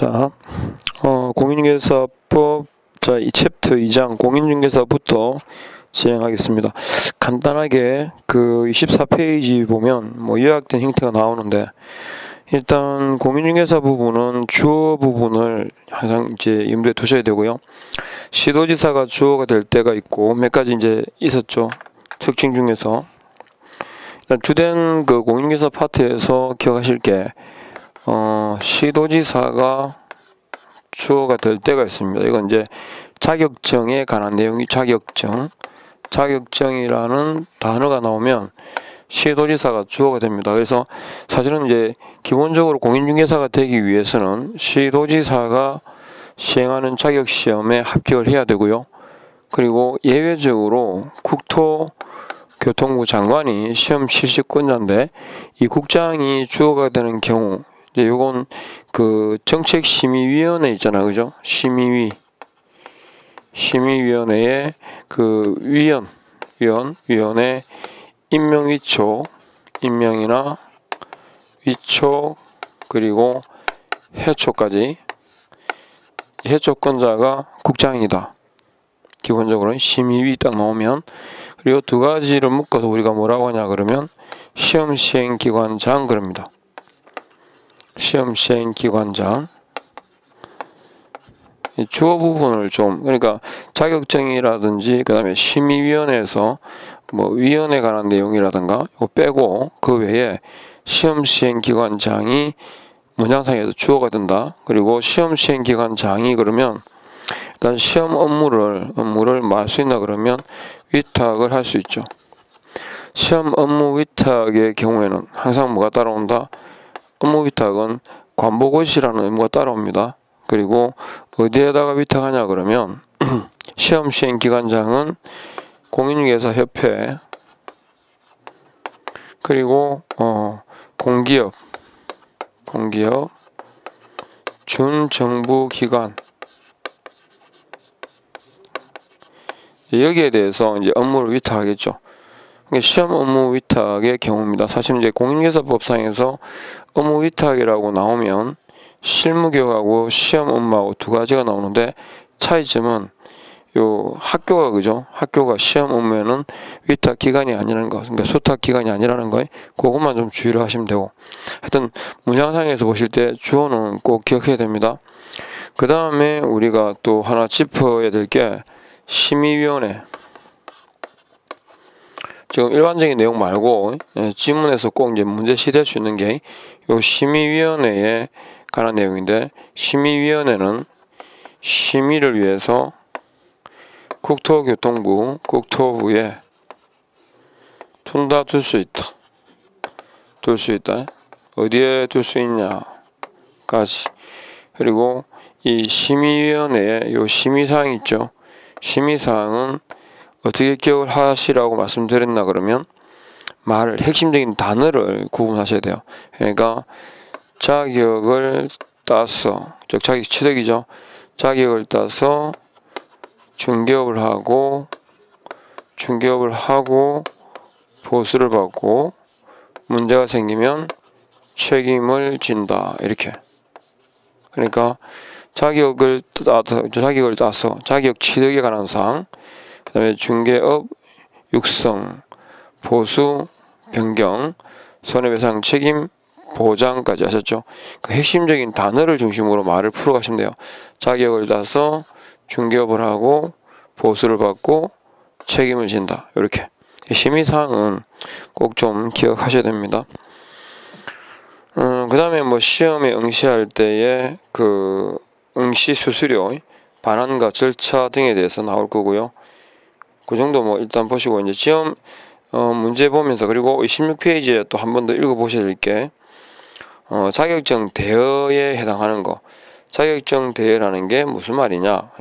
자, 공인중개사법 이 챕터 2장 공인중개사부터 진행하겠습니다. 간단하게 그 24페이지 보면 요약된 형태가 나오는데, 일단 공인중개사 부분은 주어 부분을 항상 이제 염두에 두셔야 되고요. 시도지사가 주어가 될 때가 있고 몇 가지 이제 있었죠. 특징 중에서 주된 그 공인중개사 파트에서 기억하실 게 시도지사가 주어가 될 때가 있습니다. 이건 이제 자격증에 관한 내용이 자격증이라는 단어가 나오면 시도지사가 주어가 됩니다. 그래서 사실은 이제 기본적으로 공인중개사가 되기 위해서는 시도지사가 시행하는 자격시험에 합격을 해야 되고요. 그리고 예외적으로 국토교통부 장관이 시험 실시권자인데, 이 국장이 주어가 되는 경우, 이제 요건 그 정책심의위원회 있잖아요, 그죠? 심의위원회의 그 위원회 임명이나 위촉, 그리고 해촉까지, 해촉권자가 국장이다. 기본적으로 심의위 딱 나오면. 그리고 두 가지를 묶어서 우리가 뭐라고 하냐 그러면 시험시행기관장 그럽니다. 시험시행기관장. 주어 부분을 좀, 그러니까 자격증이라든지 그 다음에 심의위원회에서 위원회에 관한 내용이라든가 이거 빼고 그 외에 시험시행기관장이 문장상에서 주어가 된다. 그리고 시험시행기관장이 그러면 일단 시험 업무를 뭐 할 수 있나 그러면 위탁을 할 수 있죠. 시험 업무 위탁의 경우에는 항상 뭐가 따라온다? 업무 위탁은 관보고시라는 의무가 따라옵니다. 그리고 어디에다가 위탁하냐 그러면 시험시행기관장은 공인중개사협회, 그리고 공기업, 준정부기관, 여기에 대해서 이제 업무를 위탁하겠죠. 시험 업무 위탁의 경우입니다. 사실 이제 공인중개사법상에서 업무 위탁이라고 나오면 실무교육하고 시험 업무하고 두 가지가 나오는데, 차이점은 요 학교가, 그죠? 학교가 시험 업무에는 위탁 기간이 아니라는 거, 그러니까 소탁 기간이 아니라는 거, 그것만 좀 주의를 하시면 되고, 하여튼 문장상에서 보실 때 주어는 꼭 기억해야 됩니다. 그 다음에 우리가 또 하나 짚어야 될 게 심의위원회. 지금 일반적인 내용 말고 지문에서 꼭 이제 문제 시될 수 있는 게 요 심의위원회에 관한 내용인데, 심의위원회는 심의를 위해서 국토부에 둘 수 있다. 어디에 둘 수 있냐까지. 그리고 이 심의위원회에 요 심의사항 있죠. 심의사항은 어떻게 기억을 하시라고 말씀드렸나 그러면 핵심적인 단어를 구분하셔야 돼요. 그러니까 자격을 따서, 즉 자격 취득이죠. 자격을 따서 중개업을 하고 보수를 받고 문제가 생기면 책임을 진다. 이렇게. 그러니까 자격을 따서 자격 취득에 관한 사항, 그 다음에 중개업 육성, 보수, 변경, 손해배상 책임, 보장까지 하셨죠. 그 핵심적인 단어를 중심으로 말을 풀어가시면 돼요. 자격을 따서 중개업을 하고 보수를 받고 책임을 진다. 이렇게. 심의사항은 꼭 좀 기억하셔야 됩니다. 그 다음에 시험에 응시할 때의 그 응시 수수료, 반환과 절차 등에 대해서 나올 거고요. 그 정도 일단 보시고, 이제 시험 문제 보면서, 그리고 16페이지에 또 한 번 더 읽어보셔야 될 게 자격증 대여에 해당하는 거. 자격증 대여라는 게 무슨 말이냐.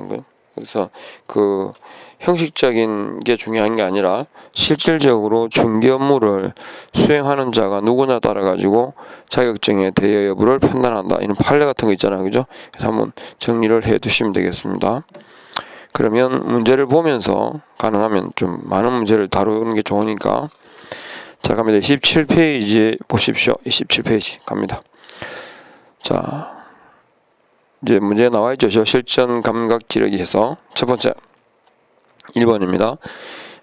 그래서 그 형식적인 게 중요한 게 아니라 실질적으로 중개 업무를 수행하는 자가 누구나 따라 가지고 자격증의 대여 여부를 판단한다. 이런 판례 같은 거 있잖아요, 그죠? 그래서 한번 정리를 해 두시면 되겠습니다. 그러면 문제를 보면서 가능하면 좀 많은 문제를 다루는 게 좋으니까. 자, 갑니다. 27페이지 보십시오. 27페이지 갑니다. 자, 이제 문제에 나와 있죠. 실전 감각 기르기 해서 첫 번째 1번입니다.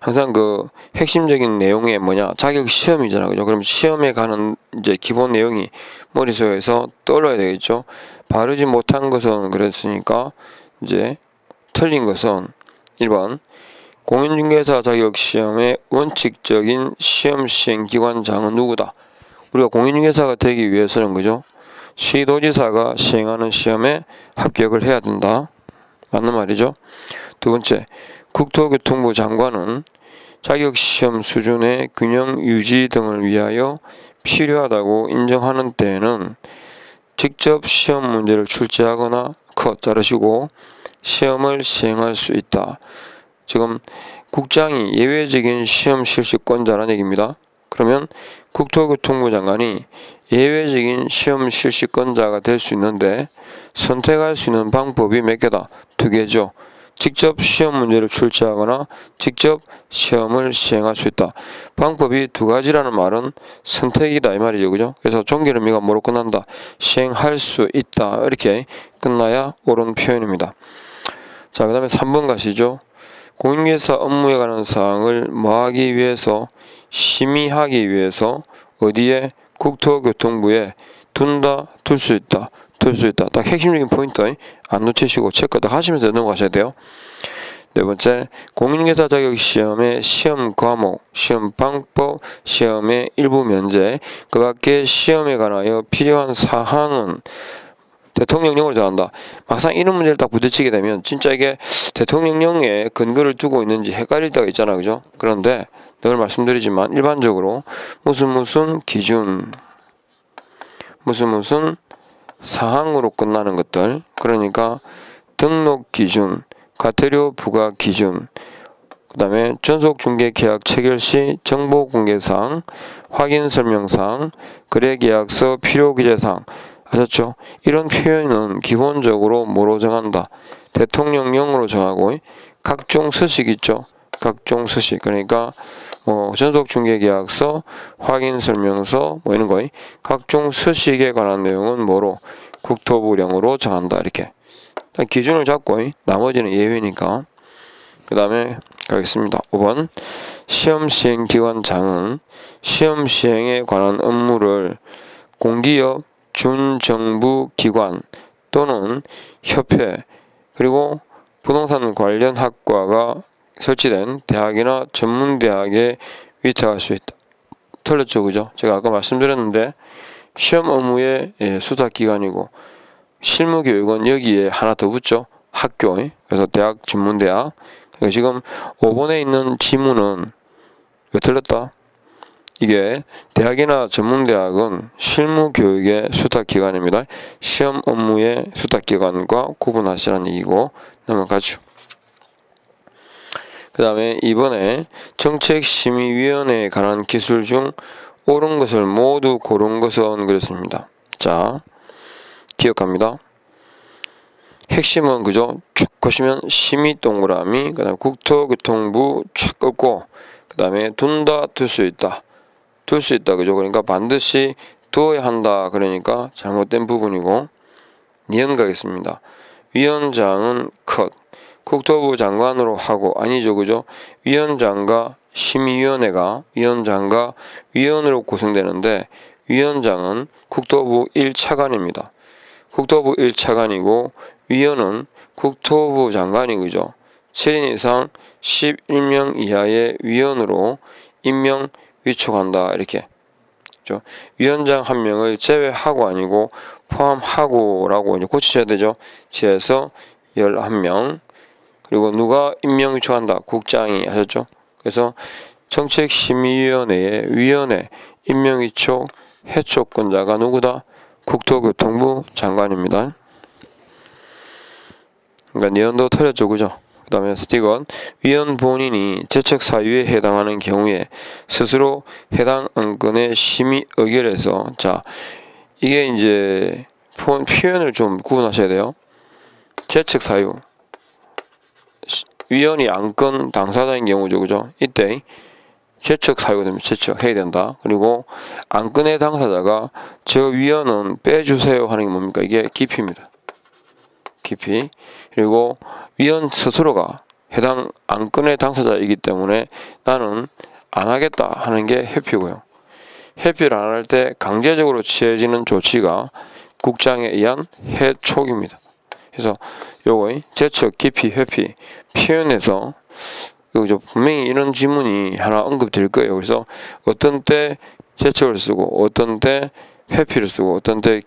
항상 그 핵심적인 내용이 뭐냐, 자격 시험이잖아요. 그죠? 그럼 시험에 가는 이제 기본 내용이 머릿속에서 떠올라야 되겠죠. 바르지 못한 것은 그랬으니까 이제 틀린 것은 1번 공인중개사 자격 시험의 원칙적인 시험 시행 기관장은 누구다. 우리가 공인중개사가 되기 위해서는 그죠? 시도지사가 시행하는 시험에 합격을 해야 된다. 맞는 말이죠. 두 번째, 국토교통부 장관은 자격시험 수준의 균형 유지 등을 위하여 필요하다고 인정하는 때에는 직접 시험 문제를 출제하거나 컷 자르시고 시험을 시행할 수 있다. 지금 국장이 예외적인 시험 실시권자라는 얘기입니다. 그러면 국토교통부 장관이 예외적인 시험 실시권자가 될 수 있는데 선택할 수 있는 방법이 몇 개다? 2개죠. 직접 시험 문제를 출제하거나 직접 시험을 시행할 수 있다. 방법이 2가지라는 말은 선택이다 이 말이죠. 그죠? 그래서 종결의미가 뭐로 끝난다? 시행할 수 있다. 이렇게 끝나야 옳은 표현입니다. 자, 그 다음에 3번 가시죠. 공인중개사 업무에 관한 사항을 뭐하기 위해서, 심의하기 위해서 어디에? 국토교통부에 둔다, 둘 수 있다, 둘 수 있다. 딱 핵심적인 포인트 안 놓치시고 체크 딱 하시면서 넘어가셔야 돼요. 네 번째, 공인중개사 자격시험의 시험 과목, 시험 방법, 시험의 일부 면제, 그 밖에 시험에 관하여 필요한 사항은 대통령령으로 정한다. 막상 이런 문제를 딱 부딪히게 되면 진짜 이게 대통령령에 근거를 두고 있는지 헷갈릴 때가 있잖아. 그죠? 그런데 늘 말씀드리지만 일반적으로 무슨 기준, 무슨 사항으로 끝나는 것들, 그러니까 등록 기준, 과태료 부과 기준, 그 다음에 전속중개계약 체결 시 정보공개사항, 확인설명사항, 거래계약서 필요기재사항, 아셨죠? 이런 표현은 기본적으로 뭐로 정한다? 대통령령으로 정하고 각종 서식 있죠? 각종 서식. 그러니까 뭐 전속중개계약서, 확인설명서 뭐 이런 거 각종 서식에 관한 내용은 뭐로? 국토부령으로 정한다. 이렇게 기준을 잡고 나머지는 예외니까. 그 다음에 가겠습니다. 5번 시험시행기관장은 시험시행에 관한 업무를 공기업, 준정부 기관 또는 협회 그리고 부동산 관련 학과가 설치된 대학이나 전문대학에 위탁할 수 있다. 틀렸죠, 그죠? 제가 아까 말씀드렸는데 시험 업무의 수탁기관이고 실무교육은 여기에 하나 더 붙죠. 학교. 그래서 대학, 전문대학. 지금 5번에 있는 지문은 왜 틀렸다? 이게 대학이나 전문대학은 실무교육의 수탁기관입니다. 시험 업무의 수탁기관과 구분하시라는 얘기고 넘어가죠. 그 다음에 이번에 정책심의위원회에 관한 기술 중 옳은 것을 모두 고른 것은 그렇습니다. 자, 기억합니다. 핵심은 그죠? 쭉 보시면 심의 동그라미, 그 다음에 국토교통부 쫙 긋고, 그 다음에 둔다, 둘 수 있다. 둘 수 있다. 그죠? 그러니까 반드시 두어야 한다. 그러니까 잘못된 부분이고, 니은 가겠습니다. 위원장은 컷. 국토부 장관으로 하고, 아니죠. 그죠? 위원장과 심의위원회가 위원장과 위원으로 구성되는데, 위원장은 국토부 1차관입니다. 국토부 1차관이고, 위원은 국토부 장관이 그죠? 7인 이상 11명 이하의 위원으로 임명 위촉한다. 이렇게. 그죠? 위원장 1명을 제외하고 아니고 포함하고라고 이제 고치셔야 되죠. 지에서 11명. 그리고 누가 임명 위촉한다? 국장이 하셨죠? 그래서 정책심의위원회의 위원회 임명 위촉 해촉권자가 누구다? 국토교통부 장관입니다. 그러니까 니은도 틀렸죠, 그죠? 그 다음에 스티건 위원 본인이 제척 사유에 해당하는 경우에 스스로 해당 안건의 심의 의결에서, 자, 이게 이제 표현을 좀 구분하셔야 돼요. 제척 사유, 위원이 안건 당사자인 경우죠, 그죠? 이때 제척 사유가 되면 제척해야 된다. 그리고 안건의 당사자가 저 위원은 빼주세요 하는 게 뭡니까? 이게 기피입니다. 깊이. 그리고 위원 스스로가 해당 안건의 당사자이기 때문에 나는 안 하겠다 하는 게 회피고요. 회피를 안 할 때 강제적으로 취해지는 조치가 국장에 의한 해촉입니다. 그래서 요거 제척, 기피, 회피 표현에서 분명히 이런 지문이 하나 언급될 거예요. 그래서 어떤 때 제척을 쓰고 어떤 때 회피를 쓰고 어떤 때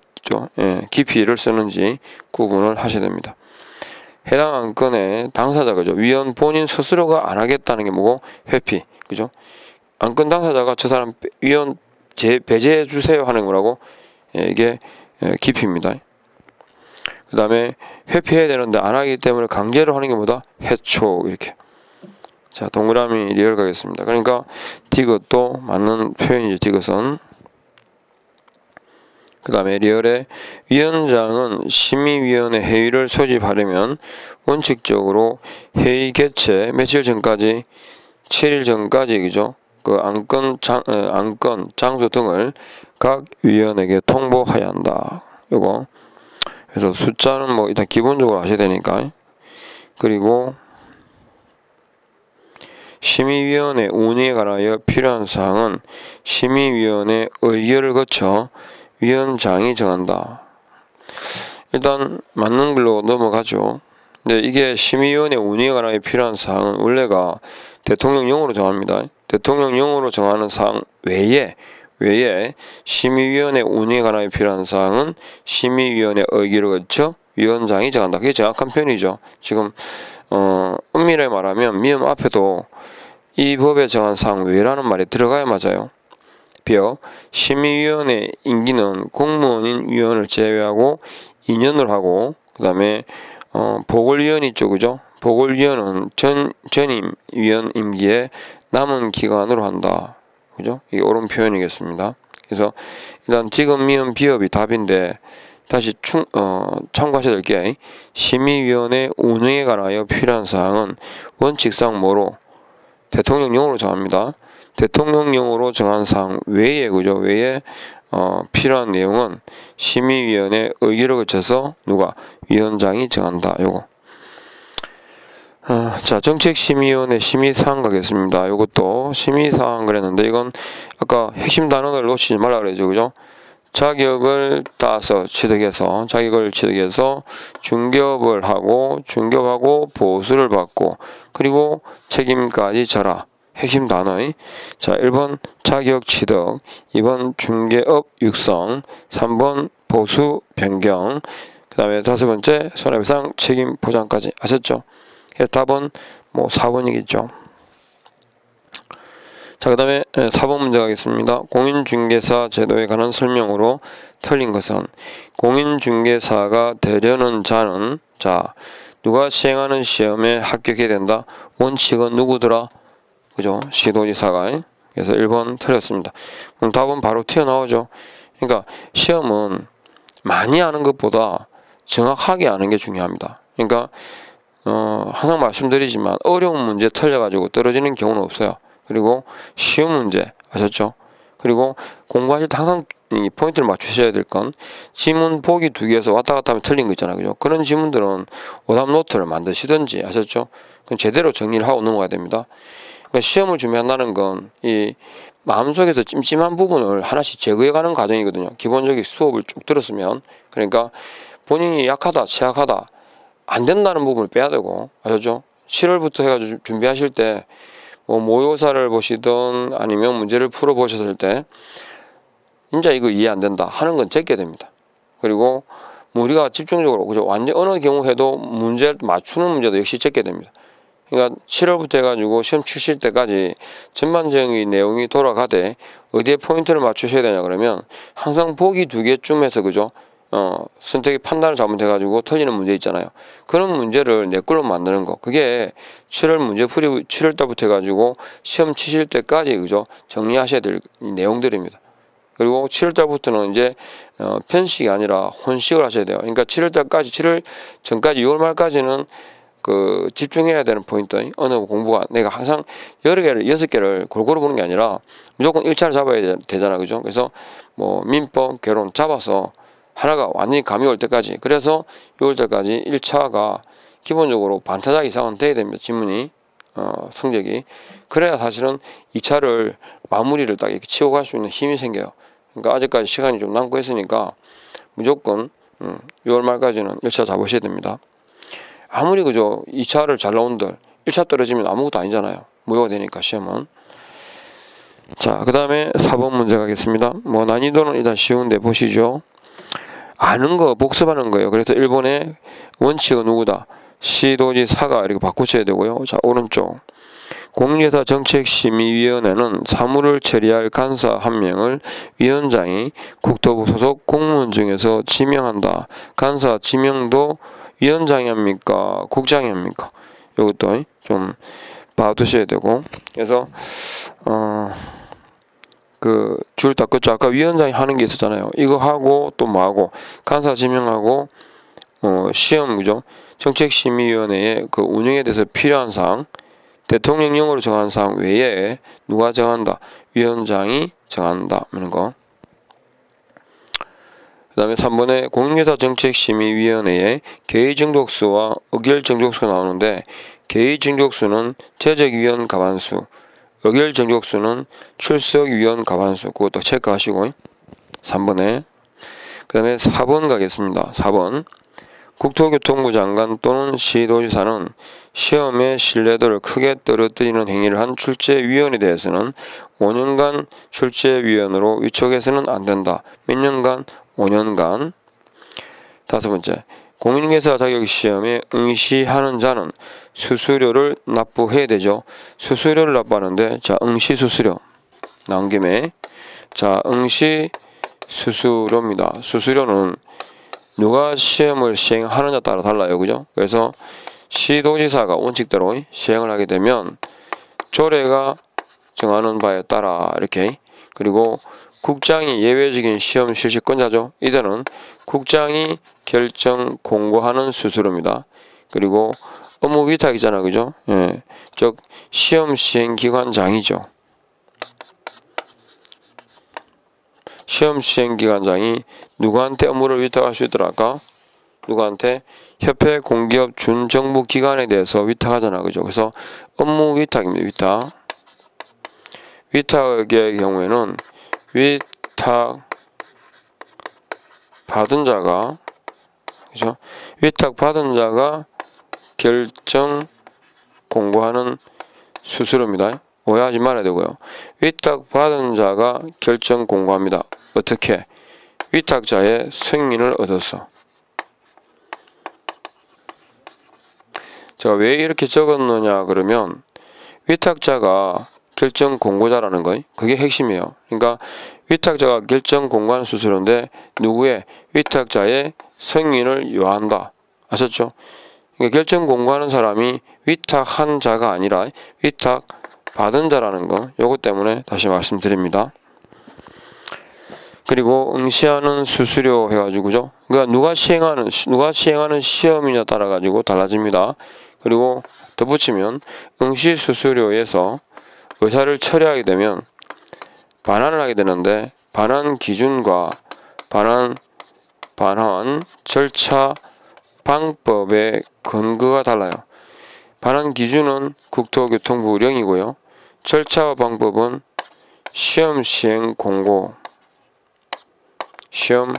기피를 쓰는지 구분을 하셔야 됩니다. 해당 안건의 당사자, 그죠? 위원 본인 스스로가 안 하겠다는 게 뭐고? 회피, 그죠? 안건 당사자가 저 사람 위원 배제해 주세요 하는 거라고, 이게 기피입니다. 그 다음에 회피해야 되는데 안 하기 때문에 강제로 하는 게 뭐다? 해촉. 이렇게. 자, 동그라미 리얼 가겠습니다. 그러니까 디귿도 맞는 표현이죠. 디귿은. 그 다음에 리얼에 위원장은 심의위원회 회의를 소집하려면 원칙적으로 회의 개최 며칠 전까지 7일 전까지, 그죠? 그 안건, 장소 등을 각 위원에게 통보해야 한다. 요거. 그래서 숫자는 뭐 일단 기본적으로 아셔야 되니까. 그리고 심의위원회 운영에 관하여 필요한 사항은 심의위원회 의결을 거쳐 위원장이 정한다. 일단 맞는 글로 넘어가죠. 근데 이게 심의위원회 운영에 관하여 필요한 사항은 원래가 대통령령으로 정합니다. 대통령령으로 정하는 사항 외에 심의위원회 운영에 관하여 필요한 사항은 심의위원회 의결을 거쳐 위원장이 정한다. 그게 정확한 표현이죠. 지금 엄밀하게 말하면 미음 앞에도 이 법에 정한 사항 외라는 말이 들어가야 맞아요. 비어 심의위원회 임기는 공무원인 위원을 제외하고 2년을 하고, 그 다음에 보궐위원이 있죠, 그죠? 보궐위원은 전임 위원 임기에 남은 기간으로 한다, 그죠? 이게 옳은 표현이겠습니다. 그래서 일단 지금 미음 비업이 답인데 다시 참고하셔야 될 게 심의위원회 운영에 관하여 필요한 사항은 원칙상 뭐로 대통령령으로 정합니다. 대통령령으로 정한 사항 외에, 그죠? 외에 필요한 내용은 심의위원회 의결을 거쳐서 누가 위원장이 정한다. 요거. 자, 정책심의위원회 심의사항 가겠습니다. 요것도 심의사항 그랬는데 이건 아까 핵심 단어를 놓치지 말라 그러죠, 그죠? 자격을 따서 취득해서 중개업을 하고 중개업하고 보수를 받고 그리고 책임까지 져라. 핵심 단어의. 자, 1번 자격 취득, 2번 중개업 육성, 3번 보수 변경, 그 다음에 5번째 손해배상 책임 보장까지. 아셨죠? 그래서 답은 뭐 4번이겠죠. 자, 그 다음에 4번 문제 가겠습니다. 공인중개사 제도에 관한 설명으로 틀린 것은 공인중개사가 되려는 자는, 자, 누가 시행하는 시험에 합격해야 된다. 원칙은 누구더라? 그죠? 시도지사가. 그래서 1번 틀렸습니다. 그럼 답은 바로 튀어나오죠. 그러니까 시험은 많이 아는 것보다 정확하게 아는 게 중요합니다. 그러니까 항상 말씀드리지만 어려운 문제 틀려가지고 떨어지는 경우는 없어요. 그리고 쉬운 문제 아셨죠? 그리고 공부하실 때 항상 이 포인트를 맞추셔야 될 건 지문 보기 2개에서 왔다 갔다 하면 틀린 거 있잖아요. 그죠? 그런 지문들은 오답 노트를 만드시든지 아셨죠? 그럼 제대로 정리를 하고 넘어가야 됩니다. 그러니까 시험을 준비한다는 건 이 마음속에서 찜찜한 부분을 하나씩 제거해가는 과정이거든요. 기본적인 수업을 쭉 들었으면. 그러니까 본인이 약하다, 취약하다, 안 된다는 부분을 빼야 되고 아셨죠? 7월부터 해가지고 준비하실 때 뭐 모의고사를 보시든 아니면 문제를 풀어 보셨을 때 진짜 이거 이해 안 된다 하는 건 제껴야 됩니다. 그리고 우리가 집중적으로, 그죠? 완전 어느 경우 해도 문제를 맞추는 문제도 역시 제껴야 됩니다. 그러니까 7월부터 해가지고 시험 치실 때까지 전반적인 내용이 돌아가되 어디에 포인트를 맞추셔야 되냐 그러면 항상 보기 2개쯤에서, 그죠? 선택의 판단을 잘못해가지고 틀리는 문제 있잖아요. 그런 문제를 내 걸로 만드는 거. 그게 7월 문제 풀이 7월달부터 해가지고 시험 치실 때까지, 그죠? 정리하셔야 될 내용들입니다. 그리고 7월달부터는 이제 편식이 아니라 혼식을 하셔야 돼요. 그러니까 7월달까지, 7월 전까지 6월 말까지는 그 집중해야 되는 포인트, 어느 공부가 내가 항상 여러 개를 6개를 골고루 보는 게 아니라 무조건 1차를 잡아야 되잖아, 그죠? 그래서 뭐 민법, 개론 잡아서 하나가 완전히 감이 올 때까지. 그래서 6월 때까지 1차가 기본적으로 반타작 이상은 돼야 됩니다. 지문이 성적이. 그래야 사실은 2차를 마무리를 딱 이렇게 치고 갈 수 있는 힘이 생겨요. 그러니까 아직까지 시간이 좀 남고 했으니까 무조건 6월 말까지는 1차 잡으셔야 됩니다. 아무리 그저 2차를 잘 나온들 1차 떨어지면 아무것도 아니잖아요. 무효가 되니까 시험은. 자, 그 다음에 4번 문제 가겠습니다. 뭐 난이도는 일단 쉬운데 보시죠. 아는 거 복습하는 거예요. 그래서 1번의 원칙은 누구다? 시도지 사가 이렇게 바꾸셔야 되고요. 자, 오른쪽 공유회사 정책심의위원회는 사무를 처리할 간사 한 명을 위원장이 국토부 소속 공무원 중에서 지명한다. 간사 지명도 위원장이 합니까? 국장이 합니까? 이것도 좀 봐두셔야 되고. 그래서 그 줄 다 껐죠. 아까 위원장이 하는 게 있었잖아요. 이거 하고 또 뭐 하고 간사 지명하고 시험 그죠? 정책심의위원회의 그 운영에 대해서 필요한 사항, 대통령령으로 정한 사항 외에 누가 정한다? 위원장이 정한다. 하는 거. 그 다음에 3번에 공인회사 정책심의위원회의 개의정족수와 의결정족수가 나오는데 개의정족수는 재적위원 과반수, 의결정족수는 출석위원 과반수. 그것도 체크하시고 3번에 그 다음에 4번 가겠습니다. 4번 국토교통부 장관 또는 시도지사는 시험의 신뢰도를 크게 떨어뜨리는 행위를 한 출제위원에 대해서는 5년간 출제위원으로 위촉해서는 안 된다. 몇 년간? 5년간. 5번째 공인회사 자격시험에 응시하는 자는 수수료를 납부해야 되죠. 수수료를 납부하는데 자 응시수수료 나온 김에 자 응시수수료입니다. 수수료는 누가 시험을 시행하느냐에 따라 달라요. 그죠? 그래서 시도지사가 원칙대로 시행을 하게 되면 조례가 정하는 바에 따라 이렇게 그리고 국장이 예외적인 시험 실시권자죠. 이들은 국장이 결정 공고하는 수수료입니다. 그리고 업무 위탁이잖아. 그죠? 예. 즉 시험 시행 기관장이죠. 시험 시행 기관장이 누구한테 업무를 위탁할 수 있더랄까? 누구한테? 협회 공기업 준정부 기관에 대해서 위탁하잖아. 그죠? 그래서 업무 위탁입니다. 위탁. 위탁의 경우에는 위탁 받은 자가 그죠? 위탁 받은 자가 결정 공고하는 수수료입니다. 오해하지 말아야 되고요. 위탁 받은 자가 결정 공고합니다. 어떻게? 위탁자의 승인을 얻어서. 제가 왜 이렇게 적었느냐 그러면 위탁자가 결정 공고자라는 거 그게 핵심이에요. 그러니까 위탁자가 결정 공고하는 수수료인데 누구의? 위탁자의 승인을 요한다. 아셨죠? 그러니까 결정 공고하는 사람이 위탁한 자가 아니라 위탁 받은 자라는 거 요것 때문에 다시 말씀드립니다. 그리고 응시하는 수수료 해가지고죠. 그러니까 누가 시행하는 시험이냐 따라 가지고 달라집니다. 그리고 덧붙이면 응시 수수료에서 의사를 처리하게 되면 반환을 하게 되는데 반환 기준과 반환 절차 방법의 근거가 달라요. 반환 기준은 국토교통부 령이고요. 절차와 방법은 시험 시행 공고. 시험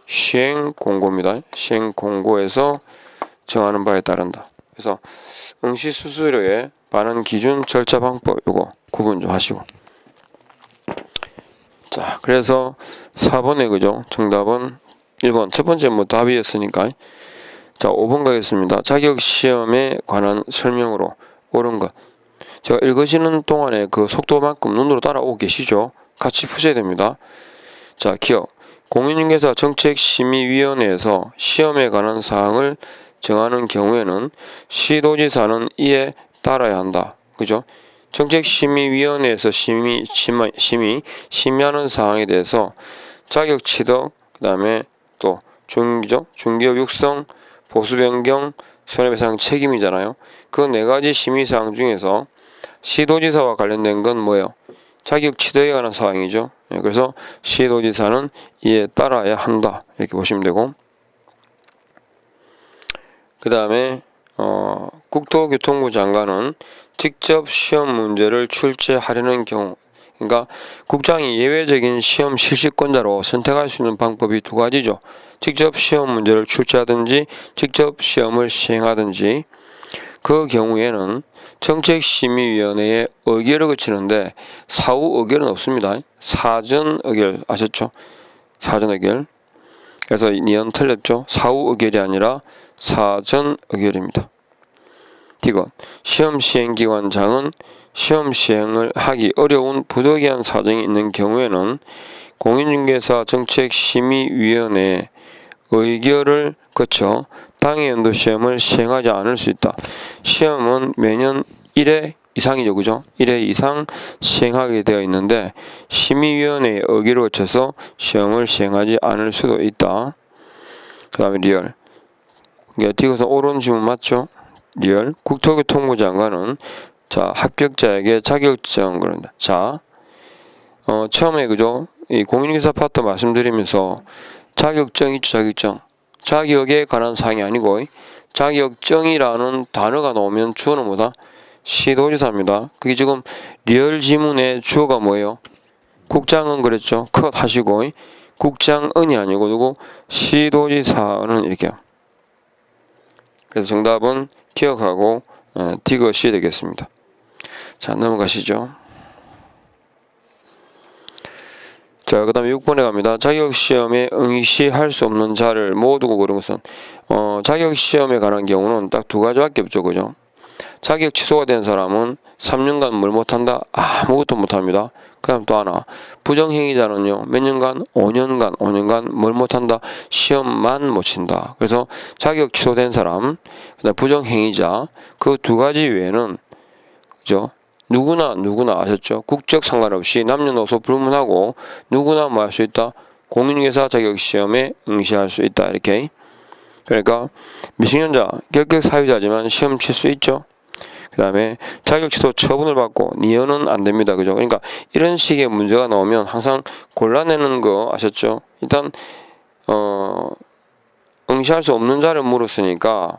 시행 공고입니다. 시행 공고에서 정하는 바에 따른다. 그래서 응시 수수료의 반환 기준 절차 방법 요거 구분 좀 하시고. 자, 그래서 4번에 그죠? 정답은 1번. 첫 번째 뭐 답이었으니까. 자, 5번 가겠습니다. 자격 시험에 관한 설명으로 옳은 것. 제가 읽으시는 동안에 그 속도만큼 눈으로 따라오고 계시죠? 같이 푸셔야 됩니다. 자, 기억. 공인중개사 정책심의위원회에서 시험에 관한 사항을 정하는 경우에는 시도지사는 이에 따라야 한다. 그죠? 정책심의위원회에서 심의하는 사항에 대해서 자격 취득, 그 다음에 또 중기업 육성, 보수 변경, 손해배상 책임이잖아요. 그 네 가지 심의사항 중에서 시도지사와 관련된 건 뭐예요? 자격 취득에 관한 사항이죠. 그래서 시도지사는 이에 따라야 한다. 이렇게 보시면 되고, 그 다음에 국토교통부 장관은 직접 시험 문제를 출제하려는 경우, 그러니까 국장이 예외적인 시험 실시권자로 선택할 수 있는 방법이 두 가지죠. 직접 시험 문제를 출제하든지 직접 시험을 시행하든지. 그 경우에는 정책심의위원회에 의결을 거치는데 사후 의결은 없습니다. 사전 의결 아셨죠? 사전 의결. 그래서 니은 틀렸죠? 사후 의결이 아니라 사전 의결입니다. 디귿. 시험 시행기관장은 시험 시행을 하기 어려운 부득이한 사정이 있는 경우에는 공인중개사 정책심의위원회에 의결을 거쳐 당해 연도 시험을 시행하지 않을 수 있다. 시험은 매년 1회 이상이죠. 그죠? 1회 이상 시행하게 되어 있는데 심의위원회의 의결을 거쳐서 시험을 시행하지 않을 수도 있다. 그 다음에 리얼. 디귿은 옳은 질문 맞죠? 리얼. 국토교통부 장관은 자, 합격자에게 자격증 그런다. 자, 처음에 그죠? 이 공인중개사 파트 말씀드리면서 자격증 있죠, 자격증. 자격에 관한 사항이 아니고 자격증이라는 단어가 나오면 주어는 뭐다? 시도지사입니다. 그게 지금 리얼 지문의 주어가 뭐예요? 국장은 그랬죠. 컷 하시고 국장은이 아니고 누구? 시도지사는 이렇게요. 그래서 정답은 기억하고 디귿이 되겠습니다. 자, 넘어가시죠. 자, 그 다음에 6번에 갑니다. 자격시험에 응시할 수 없는 자를 모두고 그런 것은 자격시험에 관한 경우는 딱 두 가지밖에 없죠. 그죠? 자격 취소가 된 사람은 3년간 뭘 못한다? 아무것도 못합니다. 그 다음 또 하나, 부정행위자는요 몇 년간? 5년간 뭘 못한다? 시험만 못 친다. 그래서 자격 취소된 사람, 그 다음 부정행위자, 그 두 가지 외에는 그죠? 누구나 아셨죠? 국적 상관없이 남녀노소 불문하고 누구나 뭐 할 수 있다? 공인중개사 자격시험에 응시할 수 있다. 이렇게. 그러니까 미성년자, 결격 사유자지만 시험 칠 수 있죠. 그 다음에 자격 취소 처분을 받고 니은은 안 됩니다. 그죠? 그러니까 이런 식의 문제가 나오면 항상 골라내는 거 아셨죠? 일단 응시할 수 없는 자를 물었으니까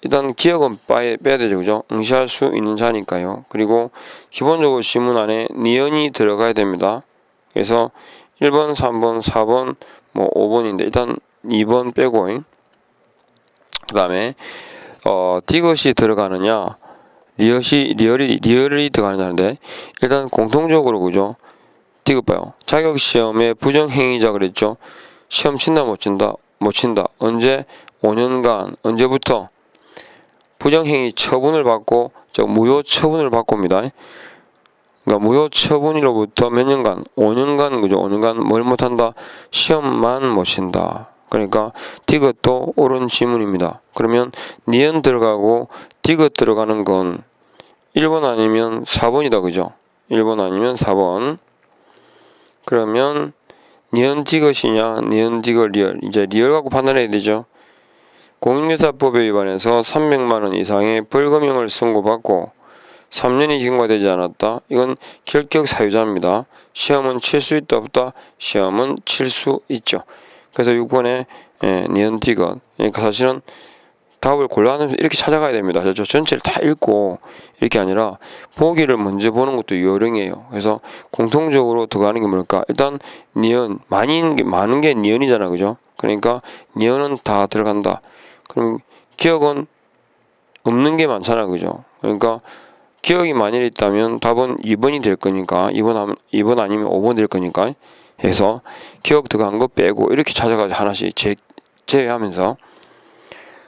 일단 기억은 빼야 되죠. 그죠? 응시할 수 있는 자니까요. 그리고 기본적으로 지문 안에 니은이 들어가야 됩니다. 그래서 1번, 3번, 4번, 뭐 5번인데 일단 2번 빼고 그 다음에 디귿이 들어가느냐 리얼이 들어가느냐인데 일단 공통적으로 그죠? 디귿 봐요. 자격시험에 부정행위자 그랬죠? 시험 친다 못 친다? 못 친다. 언제? 5년간. 언제부터? 부정행위 처분을 받고 무효 처분을 받고입니다. 그러니까 무효 처분으로부터 몇 년간? 5년간 그죠? 5년간 뭘 못한다? 시험만 못 친다. 그러니까 디귿도 옳은 지문입니다. 그러면 니은 들어가고 디귿 들어가는 건 1번 아니면 4번이다. 그죠? 1번 아니면 4번. 그러면 니은 디귿이냐 니은 디귿 리얼. 이제 리얼 갖고 판단해야 되죠. 공인중개사법에 위반해서 300만원 이상의 벌금형을 선고받고 3년이 경과되지 않았다. 이건 결격 사유자입니다. 시험은 칠 수 있다 없다? 시험은 칠 수 있죠. 그래서 6번에 니은 디귿. 그러니까 사실은 답을 골라내면서 이렇게 찾아가야 됩니다. 저 전체를 다 읽고 이렇게 아니라 보기를 먼저 보는 것도 요령이에요. 그래서 공통적으로 들어가는 게 뭘까? 일단 니은 많은 게 니은이잖아. 그죠? 그러니까 니은은 다 들어간다. 그럼 기억은 없는 게 많잖아. 그죠? 그러니까 기억이 많이 있다면 답은 2번이 될 거니까 2번 아니면 5번 될 거니까 해서 기억 들어간 거 빼고 이렇게 찾아가지고 하나씩 제외하면서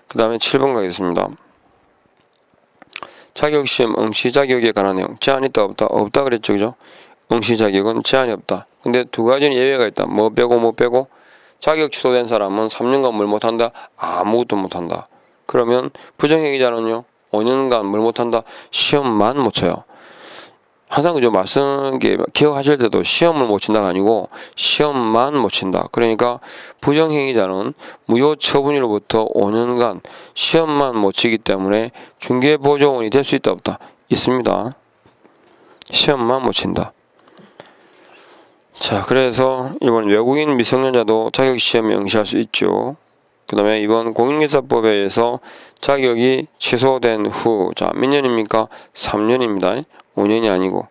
그 다음에 7번 가겠습니다. 자격시험 응시 자격에 관한 내용. 제한이 있다 없다? 없다 그랬죠. 그죠? 응시 자격은 제한이 없다. 근데 두 가지는 예외가 있다. 뭐 빼고? 자격 취소된 사람은 3년간 뭘 못한다? 아무것도 못한다. 그러면 부정행위자는요? 5년간 뭘 못한다? 시험만 못 쳐요. 항상 그죠? 기억하실 때도 시험을 못 친다가 아니고 시험만 못 친다. 그러니까 부정행위자는 무효 처분으로부터 5년간 시험만 못 치기 때문에 중개보조원이 될 수 있다 없다? 있습니다. 시험만 못 친다. 자, 그래서 이번 외국인 미성년자도 자격시험에 응시할 수 있죠. 그 다음에 이번 공인중개사법에 의해서 자격이 취소된 후, 자, 몇 년입니까? 3년입니다. 5년이 아니고.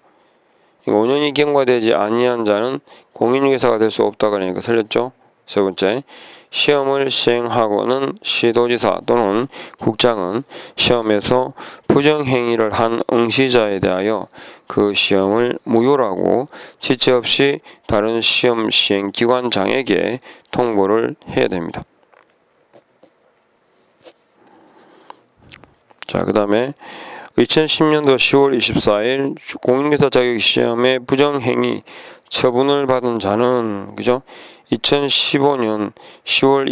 5년이 경과되지 아니한 자는 공인중개사가 될 수 없다. 그러니까 틀렸죠? 세 번째, 시험을 시행하고는 시도지사 또는 국장은 시험에서 부정행위를 한 응시자에 대하여 그 시험을 무효라고 지체 없이 다른 시험 시행기관장에게 통보를 해야 됩니다. 자, 그 다음에 2010년도 10월 24일 공인중개사 자격시험의 부정행위 처분을 받은 자는 그죠? 2015년 10월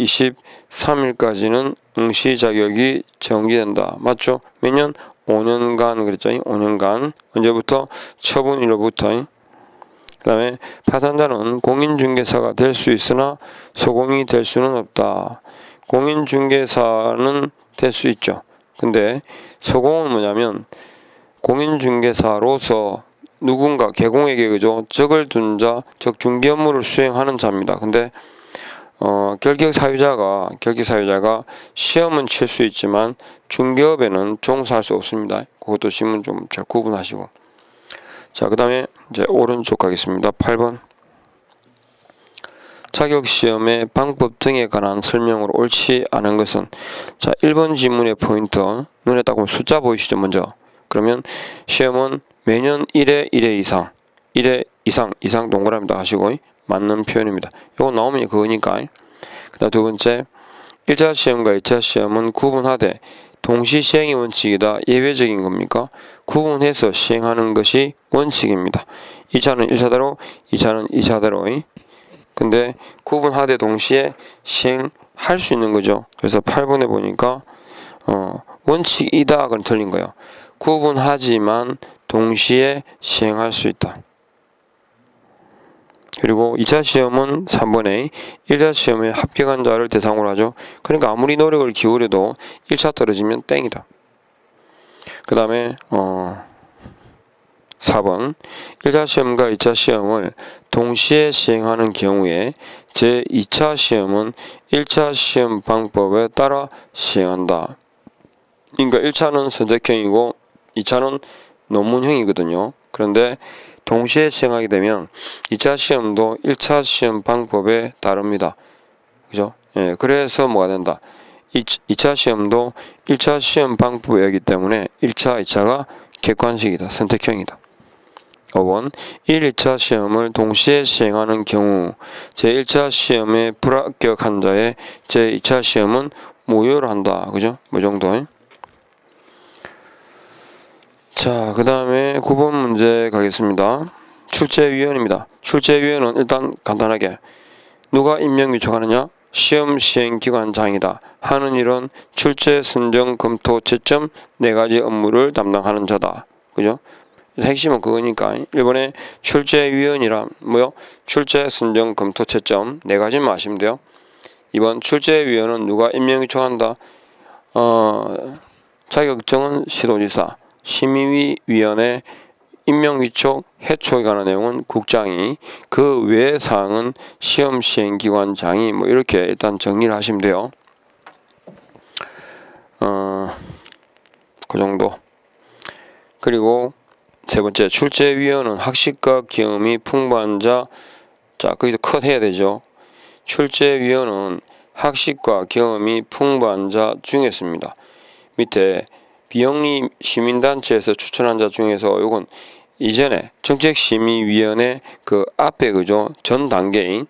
23일까지는 응시 자격이 정지된다. 맞죠? 몇 년? 5년간 그랬죠? 5년간. 언제부터? 처분일로부터. 그 다음에 파산자는 공인중개사가 될 수 있으나 소공이 될 수는 없다. 공인중개사는 될 수 있죠. 근데 소공은 뭐냐면 공인중개사로서 누군가 개공에게 그죠 적을 둔 자, 즉 중개 업무를 수행하는 자입니다. 근데 결격사유자가 시험은 칠 수 있지만 중개업에는 종사할 수 없습니다. 그것도 지문 좀 잘 구분하시고. 자, 그 다음에 이제 오른쪽 가겠습니다. 8번. 자격시험의 방법 등에 관한 설명으로 옳지 않은 것은, 자, 1번 지문의 포인트 눈에 딱 보면 숫자 보이시죠? 먼저 그러면 시험은 매년 1회 이상 1회 이상 동그라미다 하시고 맞는 표현입니다. 이거 나오면 그거니까. 그 다음 두 번째, 1차 시험과 2차 시험은 구분하되 동시 시행이 원칙이다. 예외적인 겁니까? 구분해서 시행하는 것이 원칙입니다. 2차는 1차대로 2차는 2차대로. 근데 구분하되 동시에 시행할 수 있는 거죠. 그래서 8번에 보니까 원칙이다. 그건 틀린 거예요. 구분하지만 동시에 시행할 수 있다. 그리고 2차 시험은 3번에 1차 시험에 합격한 자를 대상으로 하죠. 그러니까 아무리 노력을 기울여도 1차 떨어지면 땡이다. 그 다음에 4번, 1차 시험과 2차 시험을 동시에 시행하는 경우에 제2차 시험은 1차 시험 방법에 따라 시행한다. 그러니까 1차는 선택형이고 2차는 논문형이거든요. 그런데 동시에 시행하게 되면 2차 시험도 1차 시험 방법에 따릅니다. 그죠? 예, 그래서 뭐가 된다? 2차 시험도 1차 시험 방법이기 때문에 1차, 2차가 객관식이다. 선택형이다. 5번, 1, 2차 시험을 동시에 시행하는 경우 제1차 시험에 불합격한 자의 제2차 시험은 무효를 한다. 그죠? 뭐 정도. 자, 그 다음에 9번 문제 가겠습니다. 출제위원입니다. 출제위원은 일단 간단하게 누가 임명 요청하느냐? 시험 시행기관장이다. 하는 일은 출제, 선정, 검토, 채점 4가지 업무를 담당하는 자다. 그죠? 핵심은 그거니까 1번에 출제위원이란 뭐요? 출제, 선정, 검토, 채점 4가지만 아시면 돼요. 2번 출제위원은 누가 임명 요청한다? 자격증은 시도지사, 심의위원회 임명위촉, 해촉에 관한 내용은 국장이, 그 외의 사항은 시험시행기관장이 뭐 이렇게 일단 정리를 하시면 돼요. 그 정도. 그리고 세 번째, 출제위원은 학식과 경험이 풍부한 자, 자, 거기서 컷 해야 되죠. 출제위원은 학식과 경험이 풍부한 자 중에서입니다. 밑에 비영리 시민단체에서 추천한 자 중에서 요건 이전에 정책심의위원회 그 앞에 그죠 전 단계인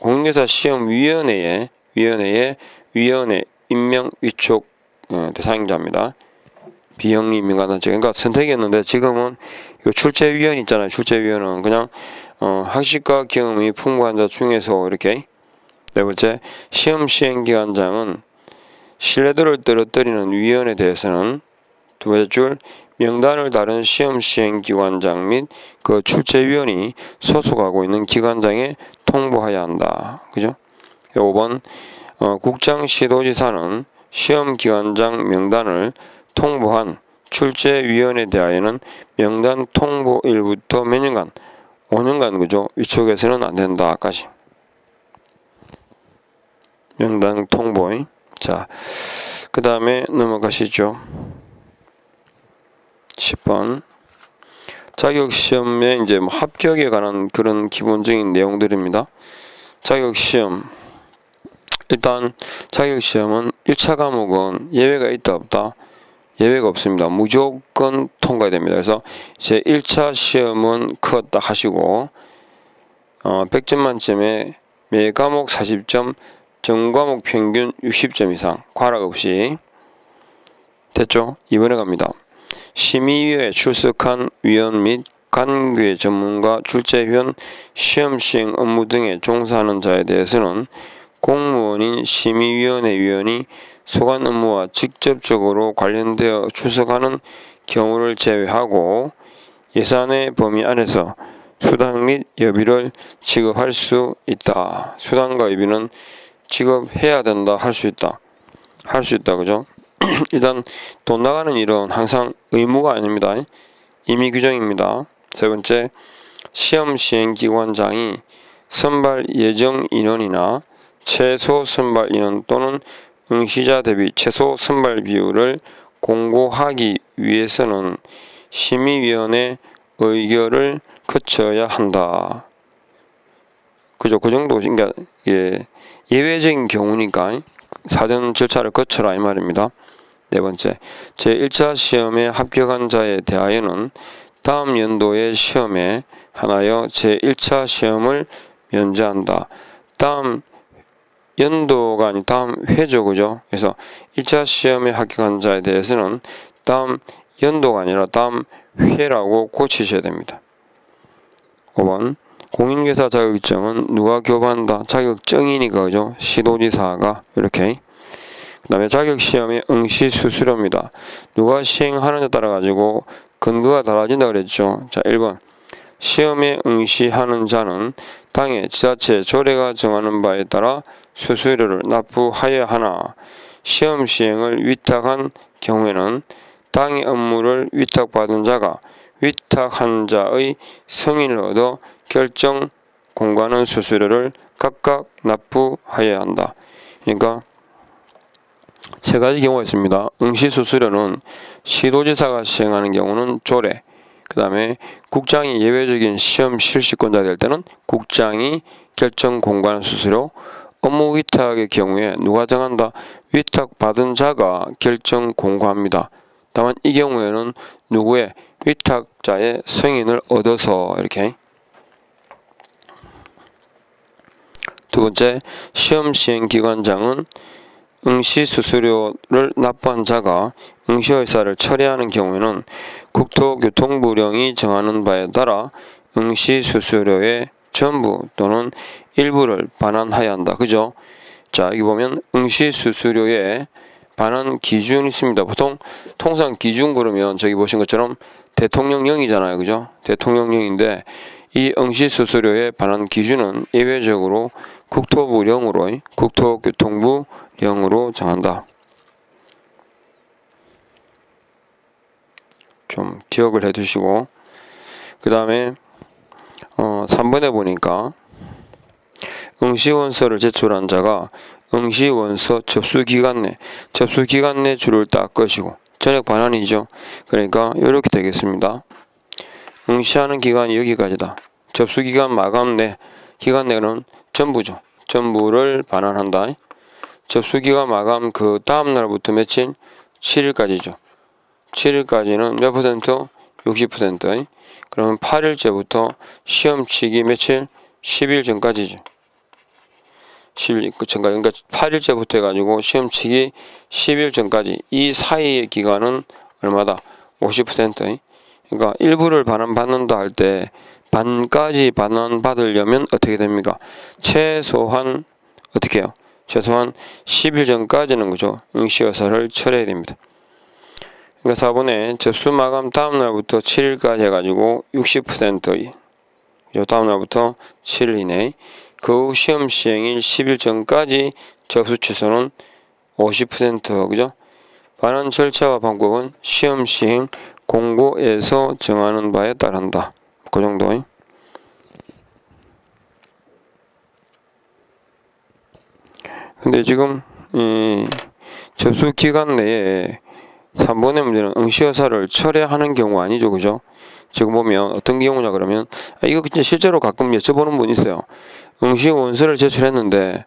공인중개사 시험위원회의 위원회 임명 위촉 대상자입니다. 비영리 민간단체. 그러니까 선택이었는데 지금은 요 출제위원 있잖아요. 출제위원은 그냥 학식과 경험이 풍부한 자 중에서 이렇게. 네 번째, 시험시행기관장은 신뢰도를 떨어뜨리는 위원에 대해서는 두 번째 줄 명단을 다른 시험시행기관장 및 그 출제위원이 소속하고 있는 기관장에 통보해야 한다. 그죠? 5번 국장 시도지사는 시험기관장 명단을 통보한 출제위원회에 대하여는 명단 통보일부터 몇 년간? 5년간 그죠? 위촉해서는 안 된다까지. 명단 통보. 자, 그 다음에 넘어가시죠. 10번. 자격시험에 이제 뭐 합격에 관한 그런 기본적인 내용들입니다. 자격시험. 일단 자격시험은 1차 과목은 예외가 있다 없다? 예외가 없습니다. 무조건 통과해야 됩니다. 그래서 이제 1차 시험은 컷 하시고 100점 만점에 매 과목 40점, 전 과목 평균 60점 이상 과락 없이. 됐죠? 이번에 갑니다. 심의위에 출석한 위원 및 관계 전문가, 출제위원, 시험 시행 업무 등에 종사하는 자에 대해서는 공무원인 심의위원회 위원이 소관 업무와 직접적으로 관련되어 출석하는 경우를 제외하고 예산의 범위 안에서 수당 및 여비를 지급할 수 있다. 수당과 여비는 지급해야 된다. 할 수 있다. 할 수 있다. 그죠? 일단 돈 나가는 일은 항상 의무가 아닙니다. 임의 규정입니다. 세 번째, 시험 시행기관장이 선발 예정 인원이나 최소 선발 인원 또는 응시자 대비 최소 선발 비율을 공고하기 위해서는 심의위원회 의결을 거쳐야 한다. 그죠? 그 정도, 그러니까 예외적인 경우니까 사전 절차를 거쳐라 이 말입니다. 네 번째, 제1차 시험에 합격한 자에 대하여는 다음 연도의 시험에 한하여 제1차 시험을 면제한다. 다음 연도가 아닌 다음 회죠. 그죠? 그래서 1차 시험에 합격한 자에 대해서는 다음 연도가 아니라 다음 회라고 고치셔야 됩니다. 5번, 공인교사 자격증은 누가 교부한다? 자격증이니까 그죠? 시도지사가. 이렇게. 그 다음에 자격시험의 응시 수수료입니다. 누가 시행하느냐에 따라 가지고 근거가 달라진다 그랬죠. 자, 1번, 시험에 응시하는 자는 당의 지자체 조례가 정하는 바에 따라 수수료를 납부하여야 하나 시험 시행을 위탁한 경우에는 당의 업무를 위탁받은 자가 위탁한 자의 승인을 얻어 결정 공고하는 수수료를 각각 납부하여야 한다. 그러니까 세 가지 경우가 있습니다. 응시 수수료는 시도지사가 시행하는 경우는 조례, 그 다음에 국장이 예외적인 시험 실시권자 될 때는 국장이 결정 공고하는 수수료, 업무 위탁의 경우에 누가 정한다? 위탁받은 자가 결정 공고합니다. 다만 이 경우에는 누구의 위탁자의 승인을 얻어서 이렇게. 두 번째, 시험 시행 기관장은 응시 수수료를 납부한 자가 응시 의사를 철회하는 경우에는 국토교통부령이 정하는 바에 따라 응시 수수료의 전부 또는 일부를 반환해야 한다. 그죠? 자, 여기 보면 응시 수수료에 반환 기준이 있습니다. 보통 통상 기준 그러면 저기 보신 것처럼 대통령령이잖아요. 그죠? 대통령령인데 이 응시 수수료의 반환 기준은 예외적으로 국토부령으로, 국토교통부령으로 정한다. 좀 기억을 해 두시고, 그 다음에 3번에 보니까 응시원서를 제출한 자가 응시원서 접수기간 내 줄을 딱 것이고 전액 반환이죠. 그러니까 이렇게 되겠습니다. 응시하는 기간이 여기까지다. 접수기간 마감 내 기간 내는 전부죠. 전부를 반환한다. 접수기간 마감 그 다음 날부터 며칠? 7일까지죠. 7일까지는 몇 퍼센트? 60%. 그러면 8일째부터 시험 치기 며칠? 10일 전까지죠. 10일 전까지. 그러니까 8일째부터 해가지고 시험 치기 10일 전까지. 이 사이의 기간은 얼마다? 50%. 그러니까 일부를 반환받는다 할 때 반까지 반환받으려면 어떻게 됩니까? 최소한 어떻게 해요? 최소한 10일 전까지는 그죠? 응시의사를 철회해야 됩니다. 그러니까 4번에 접수 마감 다음 날부터 7일까지 해가지고 60% 다음 날부터 7일 이내 그 후 시험 시행일 10일 전까지 접수 취소는 50% 그죠? 반환 절차와 방법은 시험 시행 공고에서 정하는 바에 따른다. 그 정도. 근데 지금 이 접수 기간 내에 3번의 문제는 응시여사를 철회하는 경우 아니죠, 그죠? 지금 보면 어떤 경우냐 그러면 이거 진짜 실제로 가끔 여쭤보는 분이 있어요. 응시 원서를 제출했는데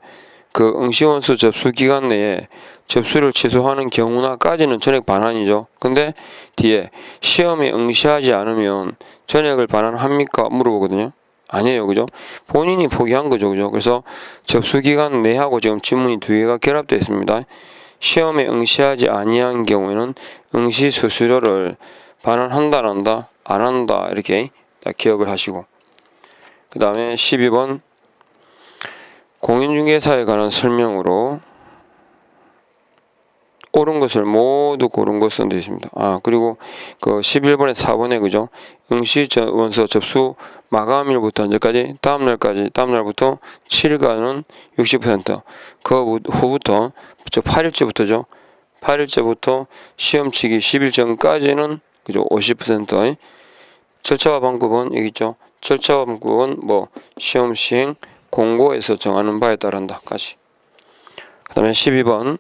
그 응시 원서 접수 기간 내에 접수를 취소하는 경우나까지는 전액 반환이죠. 근데 뒤에 시험에 응시하지 않으면 전액을 반환합니까? 물어보거든요. 아니에요, 그죠? 본인이 포기한 거죠, 그죠? 그래서 접수 기간 내하고 지금 질문이 두 개가 결합되어 있습니다. 시험에 응시하지 아니한 경우에는 응시 수수료를 반환한다, 안 한다? 안 한다. 이렇게 딱 기억을 하시고. 그 다음에 12번 공인중개사에 관한 설명으로 옳은 것을 모두 고른 것은 되어 있습니다. 그리고 그 11번에 4번에 그죠? 응시 원서 접수 마감일부터 언제까지? 다음날부터 7일간은 60%, 그 후부터, 저 8일째부터죠. 8일째부터 시험 치기 10일 전까지는 그죠? 50%. 절차와 방법은 여기 있죠. 절차와 방법은 뭐 시험 시행 공고에서 정하는 바에 따른다까지. 그 다음에 12번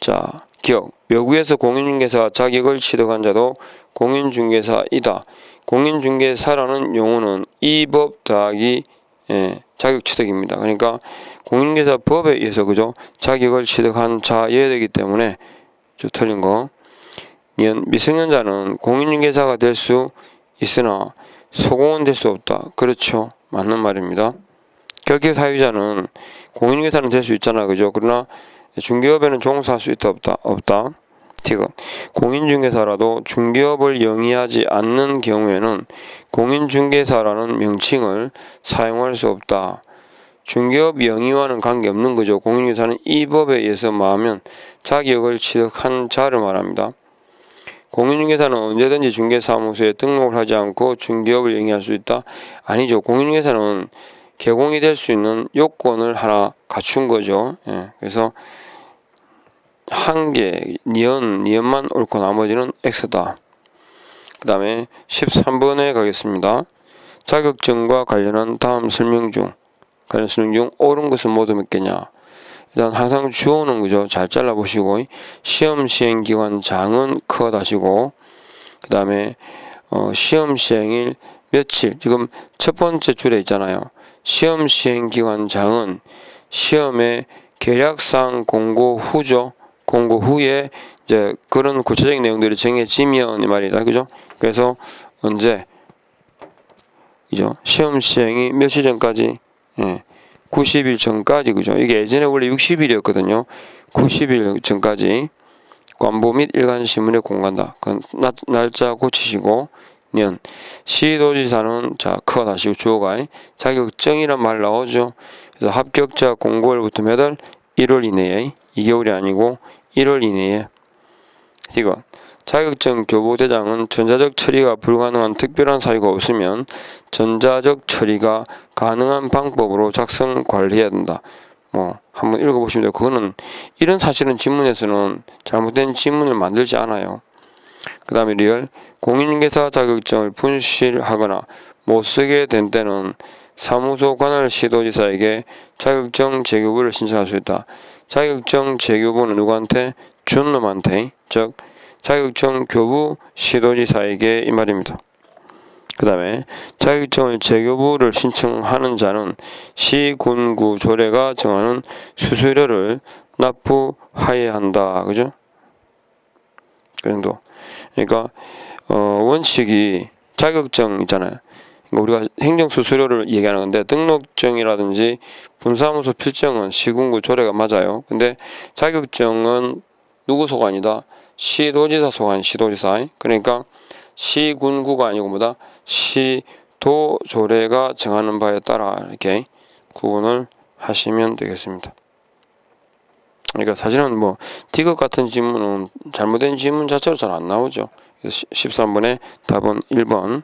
자, 기억. 외국에서 공인중개사 자격을 취득한 자도 공인중개사이다. 공인중개사라는 용어는 이 법 더하기 자격 취득입니다. 그러니까 공인중개사 법에 의해서 그죠? 자격을 취득한 자여야 되기 때문에 틀린 거. 미성년자는 공인중개사가 될 수 있으나 소공은 될 수 없다. 그렇죠. 맞는 말입니다. 결계 사유자는 공인중개사는 될 수 있잖아. 그죠? 그러나 중개업에는 종사할 수 있다 없다. 지금 공인중개사라도 중개업을 영위하지 않는 경우에는 공인중개사라는 명칭을 사용할 수 없다. 중개업 영위와는 관계없는 거죠. 공인중개사는 이 법에 의해서만 하면 자격을 취득한 자를 말합니다. 공인중개사는 언제든지 중개사무소에 등록을 하지 않고 중개업을 영위할 수 있다? 아니죠. 공인중개사는 개공이 될 수 있는 요건을 하나 갖춘 거죠. 그래서 한 개, 니은만 옳고 나머지는 X다. 그 다음에 13번에 가겠습니다. 자격증과 관련한 다음 설명 중 옳은 것은 모두 몇 개냐? 일단 항상 주어는 그죠? 잘 잘라보시고 시험 시행 기관 장은 컷하시고 그 다음에 시험 시행일 며칠 지금 첫 번째 줄에 있잖아요. 시험 시행 기관 장은 시험의 계략상 공고 후죠. 공고 후에 이제 그런 구체적인 내용들이 정해지면 이 말이다. 그죠? 그래서 언제 이죠? 시험 시행이 며칠 전까지 90일 전까지 그죠? 이게 예전에 원래 60일이었거든요. 90일 전까지 관보 및 일간신문에 공간다. 그 날짜 고치시고 년 시도지사는 자 컷하시고 주어가 자격증이란 말 나오죠. 그래서 합격자 공고일부터 몇 월? 1월 이내에 2개월이 아니고 1월 이내에 이거 자격증 교부대장은 전자적 처리가 불가능한 특별한 사유가 없으면 전자적 처리가 가능한 방법으로 작성 관리해야 된다. 뭐 한번 읽어보시면 돼요. 그거는 이런 사실은 지문에서는 잘못된 지문을 만들지 않아요. 그 다음에 리얼 공인중개사 자격증을 분실하거나 못쓰게 된 때는 사무소 관할 시도지사에게 자격증 재교부를 신청할 수 있다. 자격증 재교부는 누구한테? 준 놈한테, 즉 자격증 교부 시도지사에게 이 말입니다. 그 다음에 자격증을 재교부를 신청하는 자는 시군구 조례가 정하는 수수료를 납부하여야 한다. 그죠? 그 정도. 그러니까 원칙이 자격증 있잖아요. 우리가 행정수수료를 얘기하는 건데 등록증이라든지 분사무소 필증은 시군구 조례가 맞아요. 근데 자격증은 누구 소관이다? 시도지사 소관, 시도지사. 그러니까 시군구가 아니고 뭐다? 시도 조례가 정하는 바에 따라 이렇게 구분을 하시면 되겠습니다. 그러니까 사실은 뭐 디귿 같은 지문은 잘못된 지문 자체로 잘 안 나오죠. 그래서 13번의 답은 1번.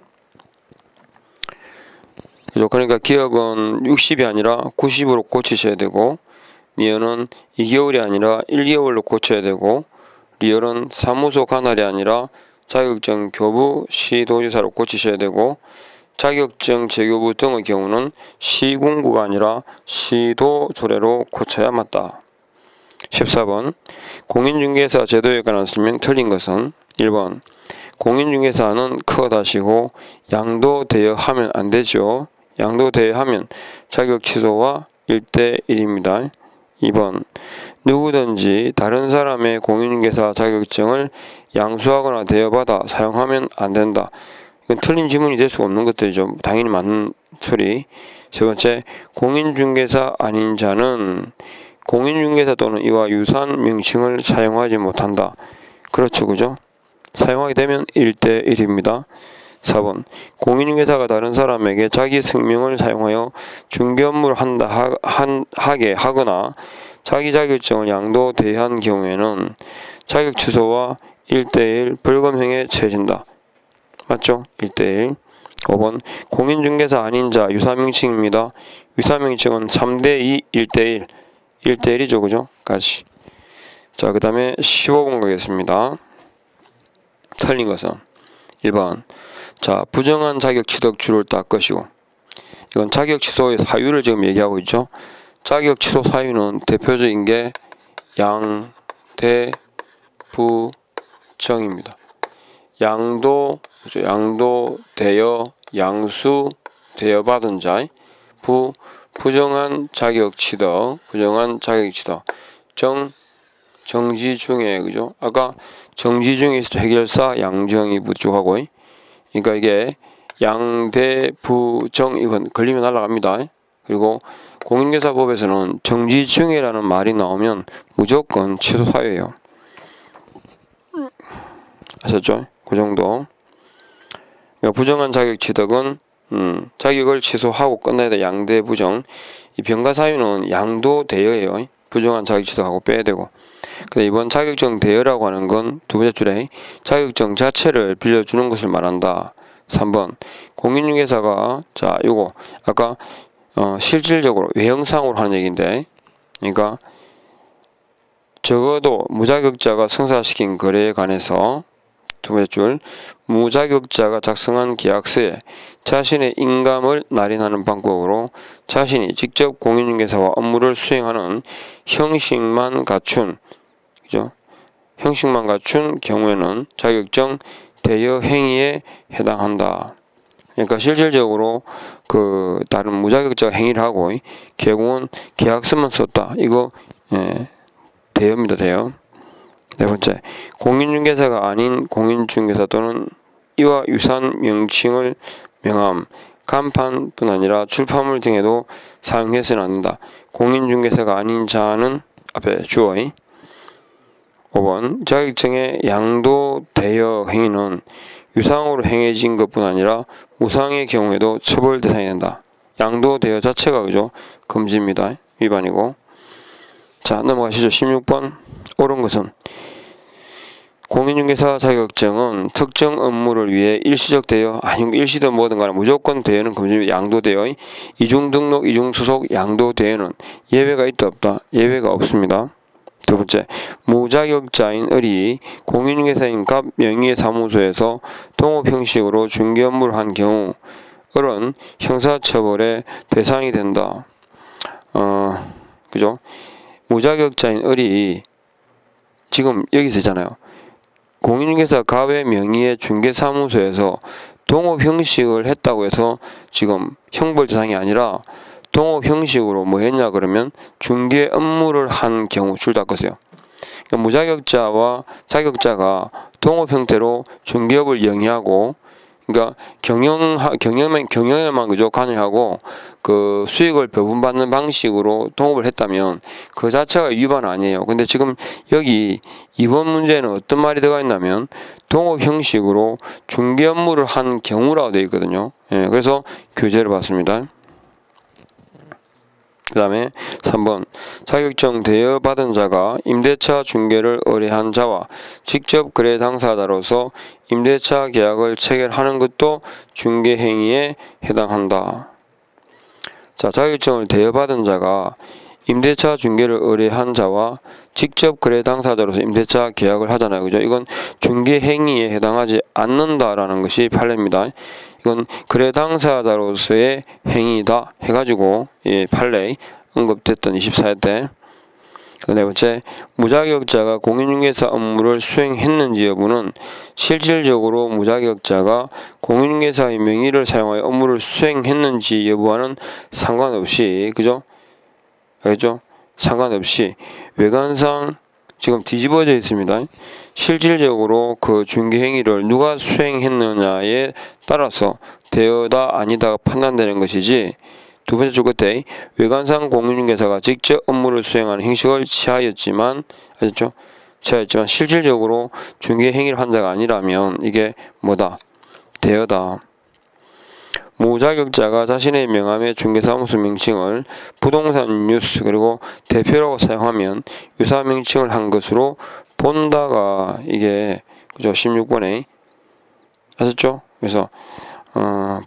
그죠? 그러니까 기억은 60이 아니라 90으로 고치셔야 되고, 미연은 2개월이 아니라 1개월로 고쳐야 되고, 리얼은 사무소 관할이 아니라 자격증 교부 시도지사로 고치셔야 되고, 자격증 재교부 등의 경우는 시군구가 아니라 시도조례로 고쳐야 맞다. 14번 공인중개사 제도에 관한 설명 틀린 것은 1번 공인중개사는 커다시고 양도대여하면 안 되죠. 양도대여하면 자격 취소와 1대1입니다. 2번 누구든지 다른 사람의 공인중개사 자격증을 양수하거나 대여받아 사용하면 안 된다. 이건 틀린 지문이 될 수가 없는 것들이죠. 당연히 맞는 소리. 세 번째, 공인중개사 아닌 자는 공인중개사 또는 이와 유사한 명칭을 사용하지 못한다. 그렇죠, 그죠? 사용하게 되면 1대1입니다. 4번 공인중개사가 다른 사람에게 자기 성명을 사용하여 중개 업무를 하게 하거나 자기 자격증을 양도 대여한 경우에는 자격 취소와 1대1 벌금형에 처해진다. 맞죠? 1대1. 5번 공인중개사 아닌 자 유사명칭입니다. 유사명칭은 3대2 1대1 1대1이죠, 그죠? 같이. 자, 그 다음에 15번 가겠습니다. 틀린 것은 1번 자, 부정한 자격 취득 줄을 딱 것이고, 이건 자격 취소의 사유를 지금 얘기하고 있죠. 자격 취소 사유는 대표적인 게 양대부정입니다. 양도, 그렇죠? 양도, 대여, 양수, 대여받은 자, 부정한 자격 취득, 부정한 자격 취득, 정지 중에, 그죠? 아까 정지 중에 있을 때 해결사 양정이 부족하고, 그러니까 이게 양대부정, 이건 걸리면 날아갑니다. 그리고 공인중개사법에서는 정지 중에라는 말이 나오면 무조건 취소 사유예요. 아셨죠? 그 정도. 그러니까 부정한 자격 취득은 자격을 취소하고 끝나야 돼. 양대부정. 이 병가 사유는 양도 대여예요. 부정한 자격 취득하고 빼야 되고. 근데 이번 자격증 대여라고 하는 건 두 번째 줄에 자격증 자체를 빌려주는 것을 말한다. 3번 공인중개사가 자 요거 아까 실질적으로 외형상으로 하는 얘기인데, 그러니까 적어도 무자격자가 성사시킨 거래에 관해서 두 번째 줄 무자격자가 작성한 계약서에 자신의 인감을 날인하는 방법으로 자신이 직접 공인중개사와 업무를 수행하는 형식만 갖춘, 그죠? 형식만 갖춘 경우에는 자격증 대여 행위에 해당한다. 그러니까 실질적으로 그 다른 무자격자 행위를 하고 결국은 계약서만 썼다. 이거 대여입니다. 대여. 네 번째, 공인중개사가 아닌 공인중개사 또는 이와 유사한 명칭을 명함, 간판뿐 아니라 출판물 등에도 사용해서는 안 된다. 공인중개사가 아닌 자는 앞에 주어. 5번 자격증의 양도 대여 행위는 유상으로 행해진 것뿐 아니라 무상의 경우에도 처벌 대상이 된다. 양도 대여 자체가 그죠? 금지입니다. 위반이고. 자, 넘어가시죠. 16번 옳은 것은 공인중개사 자격증은 특정 업무를 위해 일시적 대여, 아니면 일시든 뭐든 간에 무조건 대여는 금지입니다. 양도 대여, 이중 등록, 이중 소속, 양도 대여는 예외가 있다 없다? 예외가 없습니다. 두 번째, 무자격자인 을이 공인중개사인 갑 명의의 사무소에서 동업 형식으로 중개 업무를 한 경우 을은 형사처벌의 대상이 된다. 그죠? 무자격자인 을이 지금 여기서 있잖아요. 공인중개사 갑의 명의의 중개사무소에서 동업 형식을 했다고 해서 지금 형벌 대상이 아니라 동업 형식으로 뭐 했냐 그러면 중개 업무를 한 경우 줄 닦으세요. 그러니까 무자격자와 자격자가 동업 형태로 중개업을 영위하고, 그러니까 경영에만 그죠 관여하고 그 수익을 배분받는 방식으로 동업을 했다면 그 자체가 위반 아니에요. 근데 지금 여기 이번 문제는 어떤 말이 들어가 있냐면 동업 형식으로 중개 업무를 한 경우라고 되어 있거든요. 그래서 교재를 봤습니다. 그 다음에 3번 자격증 대여받은 자가 임대차 중개를 의뢰한 자와 직접 거래 당사자로서 임대차 계약을 체결하는 것도 중개행위에 해당한다. 자, 자격증을 대여받은 자가 임대차 중개를 의뢰한 자와 직접 거래 당사자로서 임대차 계약을 하잖아요. 그죠? 이건 중개 행위에 해당하지 않는다라는 것이 판례입니다. 이건 거래 당사자로서의 행위다 해가지고 판례 언급됐던 24회 때. 네 번째, 무자격자가 공인중개사 업무를 수행했는지 여부는 실질적으로 무자격자가 공인중개사의 명의를 사용하여 업무를 수행했는지 여부와는 상관없이, 그죠? 알겠죠? 상관없이 외관상 지금 뒤집어져 있습니다. 실질적으로 그 중개행위를 누가 수행했느냐에 따라서 되어다 아니다가 판단되는 것이지, 두 번째 줄 끝에 외관상 공인중개사가 직접 업무를 수행하는 형식을 취하였지만, 아셨죠? 취하였지만 실질적으로 중개 행위를 한 자가 아니라면 이게 뭐다? 되어다. 무자격자가 자신의 명함의 중개사무소 명칭을 부동산 뉴스 그리고 대표라고 사용하면 유사 명칭을 한 것으로 본다가 이게 그죠? 16번에 아셨죠? 그래서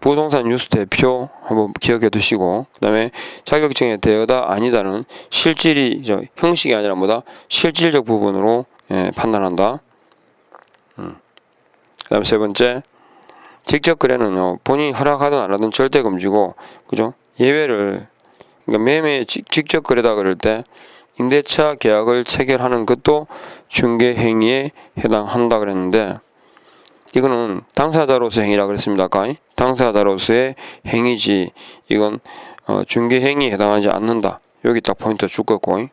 부동산 뉴스 대표 한번 기억해 두시고, 그 다음에 자격증에 되어다 아니다는 실질이 형식이 아니라 뭐다? 실질적 부분으로 판단한다. 그 다음에 세 번째, 직접 거래는요, 본인이 허락하든 안 하든 절대 금지고, 그죠? 예외를, 그러니까 매매 직접 거래다 그럴 때 임대차 계약을 체결하는 것도 중개 행위에 해당한다 그랬는데, 이거는 당사자로서 행위라 그랬습니다. 아까 당사자로서의 행위지, 이건 중개 행위에 해당하지 않는다. 여기 딱 포인트 줄 거고,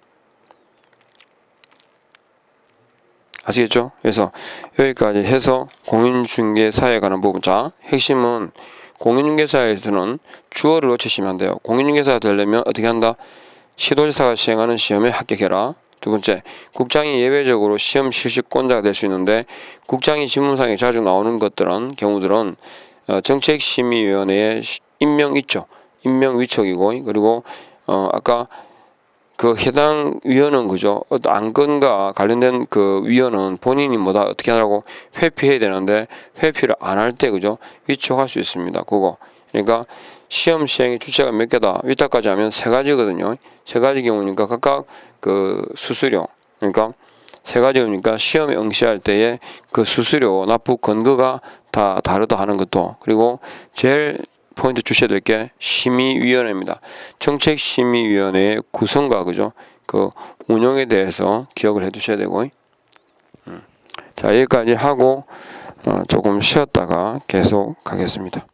아시겠죠? 그래서 여기까지 해서 공인중개사에 관한 부분. 자, 핵심은 공인중개사에서는 주어를 놓치시면 안 돼요. 공인중개사가 되려면 어떻게 한다? 시도지사가 시행하는 시험에 합격해라. 두 번째, 국장이 예외적으로 시험 실시권자가 될 수 있는데, 국장이 지문상에 자주 나오는 경우들은 정책심의위원회에 임명 있죠. 임명 위촉이고, 그리고 아까 그 해당 위원은 그죠? 안건과 관련된 그 위원은 본인이 뭐다 어떻게 하라고 회피해야 되는데, 회피를 안 할 때 그죠? 위촉할 수 있습니다. 그거. 그러니까 시험 시행의 주체가 몇 개다? 위탁까지 하면 세 가지거든요. 세 가지 경우니까 각각 그 수수료, 그러니까 세 가지니까 시험에 응시할 때에 그 수수료 납부 근거가 다 다르다 하는 것도, 그리고 제일 포인트 주셔야 될 게 심의위원회입니다. 정책심의위원회의 구성과 그죠? 그 운영에 대해서 기억을 해 두셔야 되고, 자, 여기까지 하고 조금 쉬었다가 계속 가겠습니다.